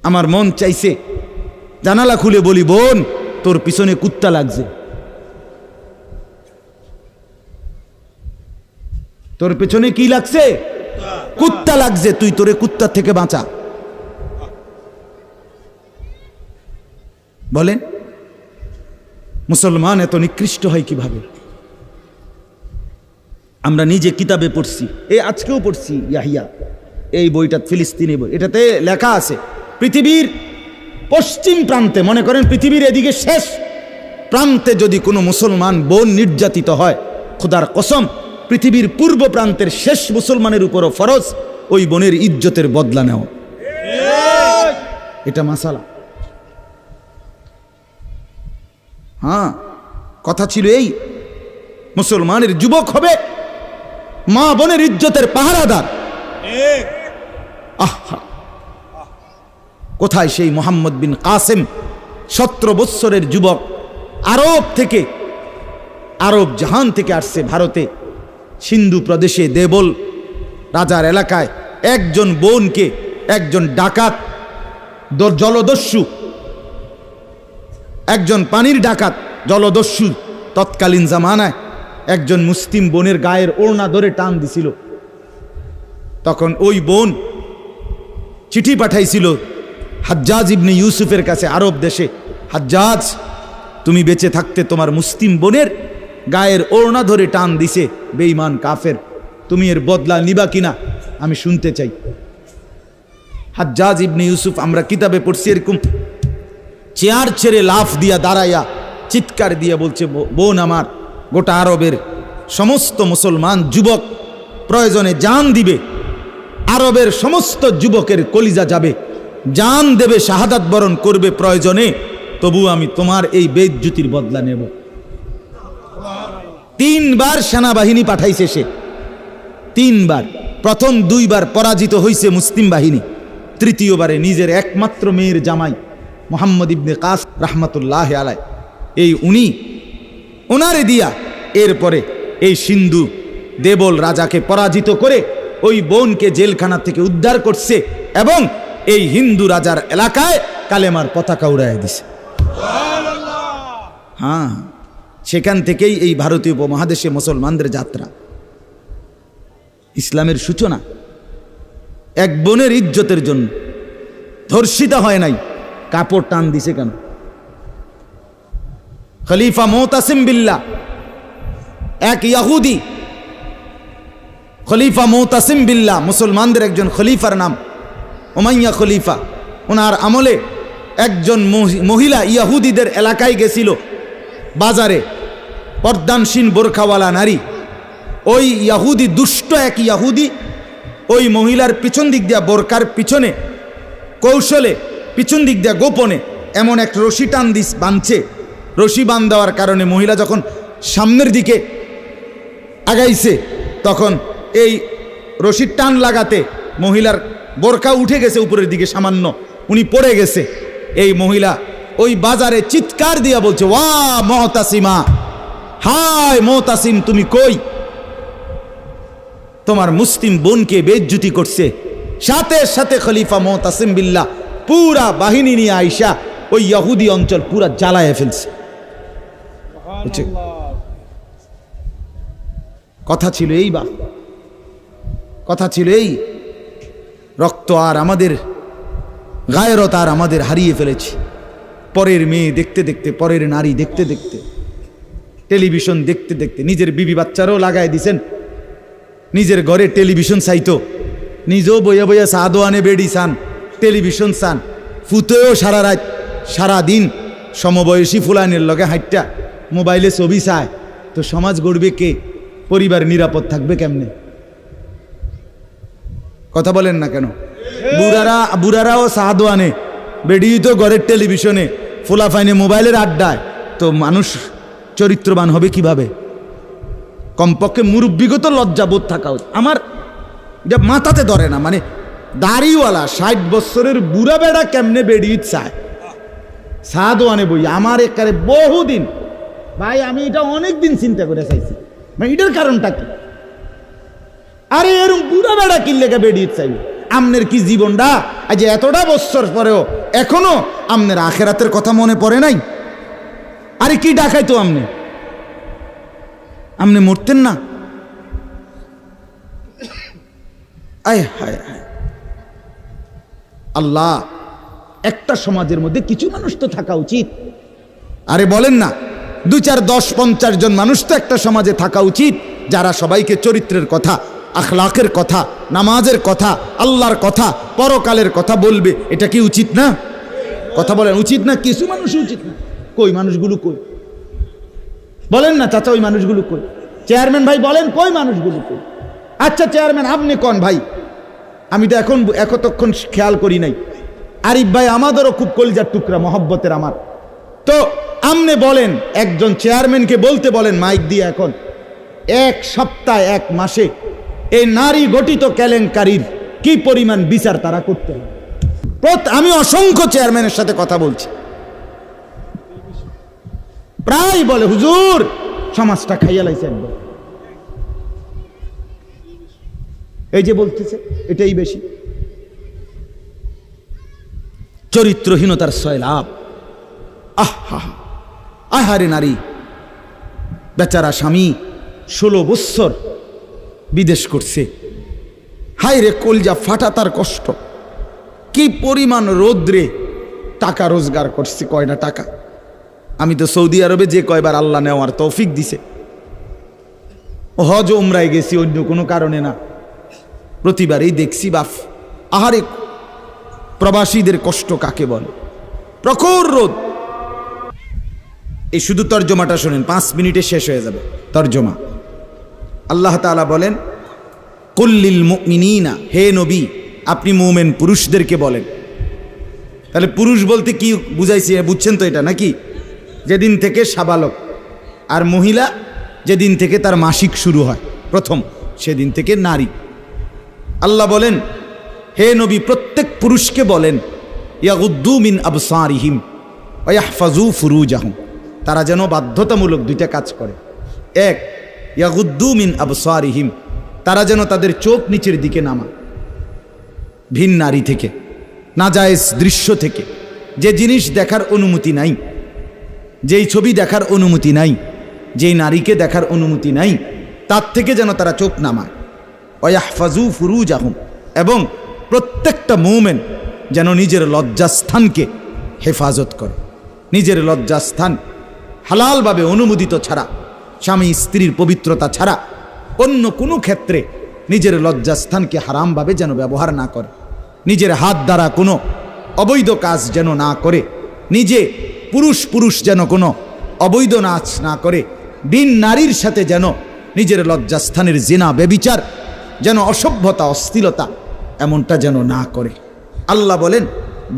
আমার মন চাইছে জানালা খুলে বলি, বোন তোর পিছনে কুত্তা লাগছে, তোর পেছনে কি লাগছে? কুত্তা লাগছে, তুই তোরে কুত্তা থেকে বাঁচা। বলেন মুসলমান এত নিকৃষ্ট হয় কিভাবে? আমরা নিজে কিতাবে পড়ছি, এই আজকেও পড়ছি ইয়াহিয়া, এই বইটা ফিলিস্তিনি বই, এটাতে লেখা আছে পৃথিবীর পশ্চিম প্রান্তে, মনে করেন পৃথিবীর এদিকে শেষ প্রান্তে যদি কোনো মুসলমান বোন নির্যাতিত হয়, খোদার কসম পৃথিবীর পূর্ব প্রান্তের শেষ মুসলমানের উপরও ফরজ ওই বোনের ইজ্জতের বদলা নেওয়া। এটা মাসালা। হ্যাঁ, কথা ছিল এই, মুসলমানের যুবক হবে মা বোনের ইজ্জতের পাহারাদার। আহা, কোথায় সেই মোহাম্মদ বিন কাসেম, 17 বৎসরের যুবক, আরব থেকে, আরব জাহান থেকে আসছে ভারতে, সিন্ধু প্রদেশে দেবল রাজার এলাকায় একজন বোনকে একজন ডাকাত, জলদস্যু, একজন পানির ডাকাত জলদস্যু তৎকালীন জামানায় একজন মুসলিম বোনের গায়ের ওড়না ধরে টান দিছিল। তখন ওই বোন চিঠি পাঠাইছিল হাজ্জাজ ইবনে ইউসুফের কাছে আরব দেশে, হাজ্জাজ তুমি বেঁচে থাকতে তোমার মুসলিম বোনের গায়ের ওড়না ধরে টান দিছে বেঈমান কাফের, তুমি এর বদলা নিবা কিনা আমি শুনতে চাই। হাজ্জাজ ইবনে ইউসুফ, আমরা কিতাবে পড়ছি, এরকম চেয়ার ছেড়ে লাফ দিয়া দাঁড়াইয়া চিৎকার দিয়া বলছে, বোন আমার, গোটা আরবের সমস্ত মুসলমান যুবক প্রয়োজনে জান দিবে, আরবের সমস্ত যুবকের কলিজা যাবে, জান দেবে, শাহাদাত বরণ করবে প্রয়োজনে, তবু আমি তোমার এই বেইজ্জতির বদলা নেব। 3 বার সেনাবাহিনী পাঠাইছে সে, 3 বার, প্রথম 2 বার পরাজিত হয়েছে মুসলিম বাহিনী, তৃতীয়বারে নিজের একমাত্র মেয়ের জামাই মোহাম্মদ ইবনে কাস রাহমাতুল্লাহ আলাই, এই উনি ওনারে দিয়া এরপরে এই সিন্ধু দেবল রাজাকে পরাজিত করে ওই বোনকে জেলখানা থেকে উদ্ধার করছে এবং এই হিন্দু রাজার এলাকায় কালেমার পতাকা উড়াইয়া দিছে। হ্যাঁ, সেখান থেকেই এই ভারতীয় উপমহাদেশে মুসলমানদের যাত্রা, ইসলামের সূচনা। এক বোনের ইজ্জতের জন্য ধর্ষিতা হয় নাই, কাপড় টান দিছে কেন? খলিফা মুতাসিম বিল্লাহ, এক ইহুদি, খলিফা মুতাসিম বিল্লাহ, মুসলমানদের একজন খলিফার নাম উমাইয়া খলিফা, ওনার আমলে একজন মহিলা ইহুদিদের এলাকায় গেছিল, বাজারে পর্দানসীন বোরখাওয়ালা নারী, ওই ইহুদি, দুষ্ট এক ইহুদি ওই মহিলার পিছন দিক দিয়া, বোরকার পিছনে কৌশলে পিছন দিক দিয়া গোপনে এমন এক রশি টান দিস বাঁধছে, রশি বাঁধ দেওয়ার কারণে মহিলা যখন সামনের দিকে আগাইছে তখন এই রশির টান লাগাতে মহিলার বোরকা উঠে গেছে উপরের দিকে সামান্য, উনি পড়ে গেছে। এই মহিলা ওই বাজারে চিৎকার দিয়া বলছে, ওয়া মুতাসিমা, হায় মুতাসিম তুমি কই, তোমার মুসলিম বোনকে বেইজ্জতি করছে। সাথে সাথে খলিফা মুতাসিম বিল্লাহ পুরা বাহিনী নিয়ে আইসা ওই ইহুদি অঞ্চল পুরা জ্বালায় ফেলছে। কথা ছিল এই, বা কথা ছিল এই, রক্ত আর আমাদের গায়রত আর আমাদের হারিয়ে ফেলেছি। পরের মেয়ে দেখতে দেখতে, পরের নারী দেখতে দেখতে, টেলিভিশন দেখতে দেখতে, নিজের বিবি বাচ্চারও লাগাই দিছেন, নিজের ঘরে টেলিভিশন চাইতো, নিজেও বইয়া বইয়া সাদো আনে বেড়ি চান, টেলিভিশন চান, ফুতেও সারা রাত সারা দিন সমবয়সী ফুলানের লগে হাইটটা মোবাইলে ছবি চায়, তো সমাজ গড়বে কে? পরিবার নিরাপদ থাকবে কেমনে? কথা বলেন না কেন? বুড়ারাও সাদো আনে, বেড়ি তো ঘরের টেলিভিশনে, ফুলাফাইনে মোবাইলের আড্ডায়, তো মানুষ চরিত্রবান হবে কিভাবে? কমপক্ষে মুরব্বিগত লজ্জাবোধ থাকা উচিত। আমার এটা মাথাতে ধরে না, মানে দাড়িওয়ালা 60 বছরের বুড়া বেড়া কেমনে বেড়ি চায় সাদো আনে বই? আমার একারে বহুদিন ভাই, আমি এটা অনেকদিন চিন্তা করে চাইছি, মানে এটার কারণটা কি? আরে এরকম বুড়া বেড়া কিনলে বেড়ি চাইবে, আমনের কি জীবনটা আজ এতটা বছর পরেও এখনো আমনের আখেরাতের কথা মনে পড়ে নাই? আরে কি ডাকাইতো আমনে মরতেন না? আয় হায় হায় আল্লাহ, একটা সমাজের মধ্যে কিছু মানুষ তো থাকা উচিত। আরে বলেন না, 2, 4, 10, 50 জন মানুষ তো একটা সমাজে থাকা উচিত, যারা সবাইকে চরিত্রের কথা, আখলাকের কথা, নামাজের কথা, আল্লাহর কথা, পরকালের কথা বলবে। এটা কি উচিত না? কথা বলেন, উচিত না? কিছু মানুষ উচিত না। কই মানুষগুলো কই? বলেন না চাচা, ওই মানুষগুলো কই? চেয়ারম্যান ভাই বলেন, কই মানুষগুলো কই? আচ্ছা চেয়ারম্যান আপনি কোন ভাই? আমি তো এতক্ষণ খেয়াল করি নাই। আরিফ ভাই আমাদেরও খুব কলিজার টুকরা, মহব্বতের আমার। তো আমনে বলেন, একজন চেয়ারম্যানকে বলতে বলেন মাইক দিয়ে, এখন 1 সপ্তাহ 1 মাসে এই নারী গঠিত কেলেঙ্কারির কি পরিমাণ বিচার তারা করতে হবে। আমি অসংখ্য চেয়ারম্যানের সাথে কথা বলছি, প্রায় বলে হুজুর সমাজটা খাইয়া লাইছে একবার। এই যে বলতেছে এটাই বেশি। চরিত্রহীনতার সয়লাভ। আহারে নারী, বেচারা স্বামী 16 বৎসর বিদেশ করছে, হায় রে কলজা ফাটা তার কষ্ট। কি পরিমাণ রোদ্রে টাকা রোজগার করছে, কয়টা টাকা। আমি তো সৌদি আরবে যে কয়বার আল্লাহ নেওয়ার তৌফিক দিছে, হজ উমরায় গেছি, অন্য কোনো কারণে না, প্রতিবারই দেখছি বাফ আহারে প্রবাসীদের কষ্ট কাকে বলে। প্রখর রোদ। এই শুধু তর্জমাটা শোনেন, 5 মিনিটে শেষ হয়ে যাবে তর্জমা। আল্লাহ তাআলা বলেন, কুল্লিল মুমিনিনা, হে নবী আপনি মুমিন পুরুষদেরকে বলেন। তাহলে পুরুষ বলতে কি বুঝাইছি বুঝছেন তো এটা নাকি? যেদিন থেকে সাবালক, আর মহিলা যেদিন থেকে তার মাসিক শুরু হয় প্রথম, সেদিন থেকে নারী। আল্লাহ বলেন, হে নবী প্রত্যেক পুরুষকে বলেন, ইয়াগুদ্দু মিন আবসারিহিম ওয়া ইয়াহফাজু ফুরুজাহুম, তারা যেন বাধ্যতামূলক 2টা কাজ করে। 1, ইয়াগুদ্দু মিন আবসারিহিম, তারা যেন তাদের চোখ নিচের দিকে নামায় ভিন নারী থেকে, নাজায়েজ দৃশ্য থেকে, যে জিনিস দেখার অনুমতি নাই, যেই ছবি দেখার অনুমতি নাই, যেই নারীকে দেখার অনুমতি নাই, তার থেকে যেন তারা চোখ নামায়। ওয়া ইয়াহফাজু ফুরুজাহুম, এবং প্রত্যেকটা মুমিন যেন নিজের লজ্জাস্থানকে হেফাজত করে। নিজের লজ্জাস্থান হালালভাবে অনুমোদিত ছাড়া, স্বামী স্ত্রীর পবিত্রতা ছাড়া অন্য কোনো ক্ষেত্রে নিজের লজ্জাস্থানকে হারামভাবে যেন ব্যবহার না করে। নিজের হাত দ্বারা কোনো অবৈধ কাজ যেন না করে, নিজে পুরুষ যেন কোনো অবৈধ নাচ না করে, ভিন নারীর সাথে যেন নিজের লজ্জাস্থানের জিনা বেবিচার, যেন অসভ্যতা অশ্লীলতা এমনটা যেন না করে। আল্লাহ বলেন,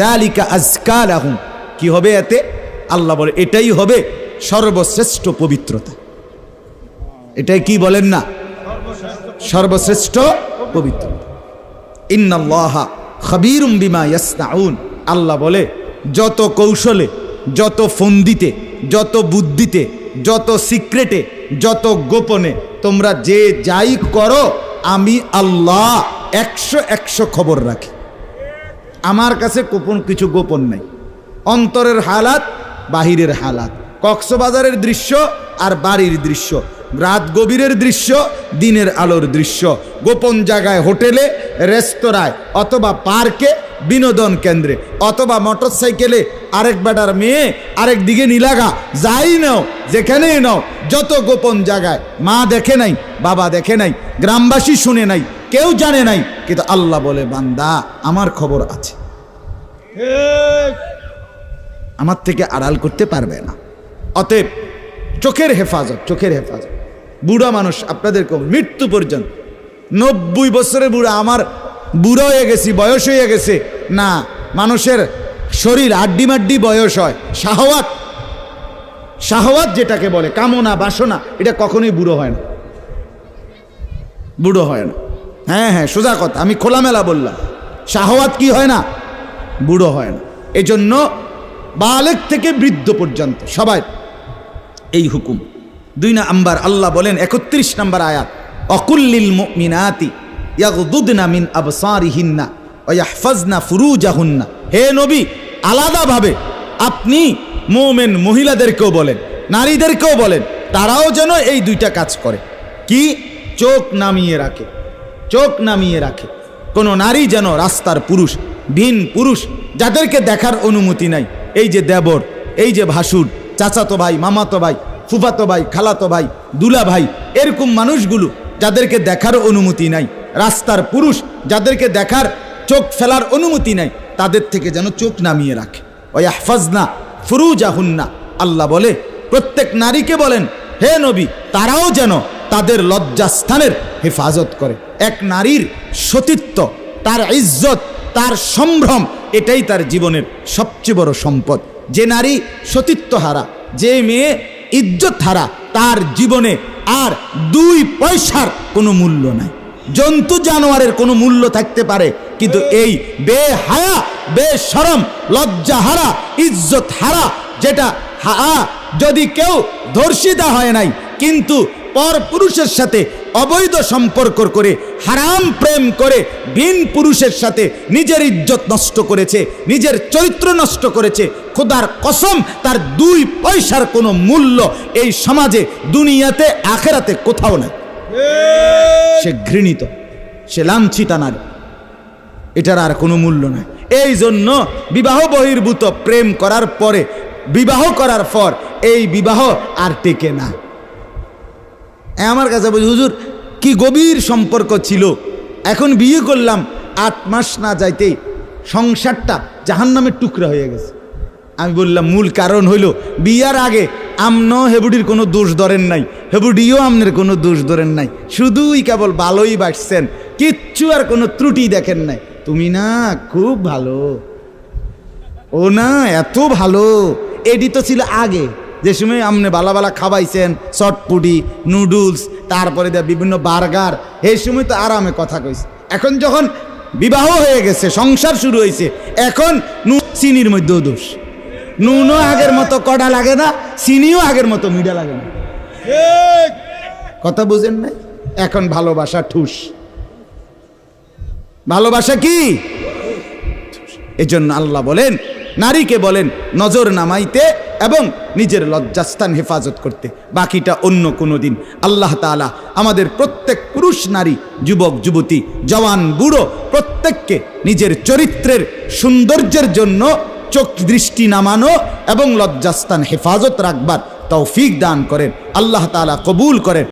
যালিকা আজকা লাহুম, কি হবে এতে? আল্লাহ বলে এটাই হবে সর্বশ্রেষ্ঠ পবিত্রতা। এটাই কি বলেন না? সর্বশ্রেষ্ঠ পবিত্রতা। ইন্নাল্লাহা খাবীরুম বিমা ইয়াসনাউন, আল্লাহ বলে যত কৌশলে, যত ফন্দিতে, যত বুদ্ধিতে, যত সিক্রেটে, যত গোপনে তোমরা যে যাই করো, আমি আল্লাহ 100 খবর রাখি। আমার কাছে গোপন কিছু গোপন নাই। অন্তরের হালাত, বাহিরের হালাত, কক্সবাজারের দৃশ্য আর বাড়ির দৃশ্য, রাত গভীরের দৃশ্য, দিনের আলোর দৃশ্য, গোপন জায়গায়, হোটেলে, রেস্তোরাঁয়, অথবা পার্কে, বিনোদন কেন্দ্রে, অথবা মোটরসাইকেলে আরেক বেটার মেয়ে আরেক দিকে নিলাগা, যাই নাও, যেখানেই নাও, যত গোপন জায়গায়, মা দেখে নাই, বাবা দেখে নাই, গ্রামবাসী শুনে নাই, কেউ জানে নাই, কিন্তু আল্লাহ বলে বান্দা আমার খবর আছে, আমার থেকে আড়াল করতে পারবে না। অতএব চোখের হেফাজত, চোখের হেফাজত। বুড়া মানুষ আপনাদেরকে মৃত্যু পর্যন্ত, 90 বছরের বুড়া, আমার বুড়া হয়ে গেছি, বয়স হয়ে গেছে না, মানুষের শরীর আড্ডি মাড্ডি বয়স হয়। শাহওয়াত যেটাকে বলে, কামনা বাসনা, এটা কখনোই বুড়ো হয় না, বুড়ো হয় না। হ্যাঁ সোজা কথা, আমি খোলামেলা বললাম, শাহওয়াত কি হয় না? বুড়ো হয় না। এজন্য বালেগ থেকে বৃদ্ধ পর্যন্ত সবাই এই হুকুম। 2 নাম্বার আল্লাহ বলেন 31 নম্বর আয়াত, অকুল্লিল মুমিনাতি ইয়াগদুদনা মিন আবসারিহিন্না ওয়াহফাজনা ফুরুজাহুন্না, হে নবী আলাদাভাবে আপনি মুমিন মহিলাদেরকেও বলেন, নারীদেরকেও বলেন, তারাও যেন এই দুইটা কাজ করে। কি? চোখ নামিয়ে রাখে, চোখ নামিয়ে রাখে। কোনো নারী যেন রাস্তার পুরুষ, ভিন পুরুষ যাদেরকে দেখার অনুমতি নাই, এই যে দেবর, এই যে ভাসুর, চাচাতো ভাই, মামাতো ভাই, ফুফাতো ভাই, খালাতো ভাই, দুলা ভাই, এরকম মানুষগুলো যাদেরকে দেখার অনুমতি নাই, রাস্তার পুরুষ যাদেরকে দেখার চোখ ফেলার অনুমতি নাই, তাদের থেকে যেন চোখ নামিয়ে রাখে। ওয়াহফাজনা ফুরুজাহুন্না, আল্লাহ বলে প্রত্যেক নারীকে বলেন, হে নবী তারাও যেন তাদের লজ্জাস্থানের হেফাজত করে। এক নারীর সতীত্ব, তার ইজ্জত, তার সম্ভ্রম, এটাই তার জীবনের সবচেয়ে বড় সম্পদ। যে নারী সতীত্ব হারা, যে মেয়ে ইজ্জত হারা, তার জীবনে আর 2 পয়সার কোনো মূল্য নাই। জন্তু জানোয়ারের কোনো মূল্য থাকতে পারে, কিন্তু এই বেহায়া, বেশরম, লজ্জা হারা, ইজ্জত হারা, যেটা যদি কেউ ধর্ষিতা হয় নাই কিন্তু পর পুরুষের সাথে অবৈধ সম্পর্ক করে, হারাম প্রেম করে, ভিন পুরুষের সাথে নিজের ইজ্জত নষ্ট করেছে, নিজের চরিত্র নষ্ট করেছে, খোদার কসম তার 2 পয়সার কোনো মূল্য এই সমাজে, দুনিয়াতে, আখেরাতে কোথাও নাই। সে ঘৃণিত, সে লাঞ্ছিতা নারী, এটার আর কোনো মূল্য নাই। এই জন্য বিবাহ বহির্ভূত প্রেম করার পরে, বিবাহ করার পর এই বিবাহ আর টেকে না। আমার কাছে বলছি, হুজুর কি গভীর সম্পর্ক ছিল, এখন বিয়ে করলাম, 8 মাস না যাইতেই সংসারটা জাহান্নামের টুকরা হয়ে গেছে। আমি বললাম মূল কারণ হইল বিয়ার আগে আমনো হেবুডির কোনো দোষ ধরেন নাই, হেবুডিও আমনের কোনো দোষ ধরেন নাই, শুধুই কেবল ভালোই বাসছেন, কিচ্ছু আর কোনো ত্রুটি দেখেন নাই। তুমি না খুব ভালো, ও না এত ভালো, এটি তো ছিল আগে, যে সময় আপনি বালা বালা খাওয়াইছেন, চটপুটি, নুডলস, তারপরে বিভিন্ন বার্গার, এই সময় তো আরামে কথা কইছে। এখন যখন বিবাহ হয়ে গেছে, সংসার শুরু হয়েছে, এখন চিনির মধ্যেও দোষ, নুনও আগের মতো কড়া লাগে না, চিনিও আগের মতো মিঠা লাগে না। কথা বুঝেন না? এখন ভালোবাসা ঠুস, ভালোবাসা কি? এজন্য আল্লাহ বলেন, নারীকে বলেন নজর নামাইতে এবং নিজের লজ্জাস্থান হেফাজত করতে, বাকিটা অন্য কোনো দিন। আল্লাহ তাআলা আমাদের প্রত্যেক পুরুষ, নারী, যুবক, যুবতী, জওয়ান, বুড়ো প্রত্যেককে নিজের চরিত্রের সৌন্দর্যের জন্য চোখ দৃষ্টি নামানো এবং লজ্জাস্থান হেফাজত রাখবার তৌফিক দান করেন। আল্লাহ তাআলা কবুল করেন।